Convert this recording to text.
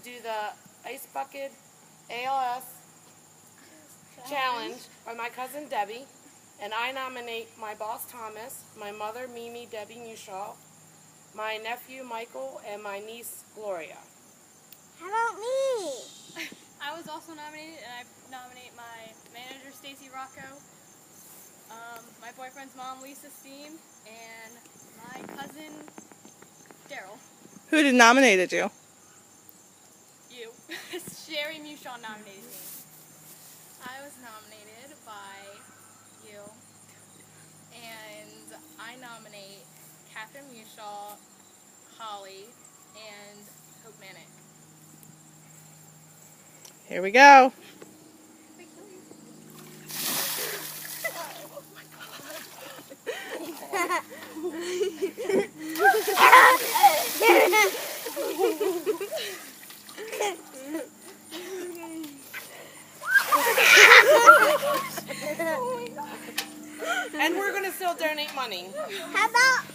do the Ice Bucket ALS Challenge by my cousin Debbie. And I nominate my boss Thomas, my mother Mimi Debbie Mushaw, my nephew Michael, and my niece Gloria. How about me? I was also nominated, and I nominate my manager Stacy Rocco, my boyfriend's mom Lisa Steen, and my cousin Daryl. Who nominated you? You. Sherry Mushaw nominated me. I was nominated by you, and I nominate Catherine Mushaw, Holly, and Hope Manick. Here we go. And we're going to still donate money. How about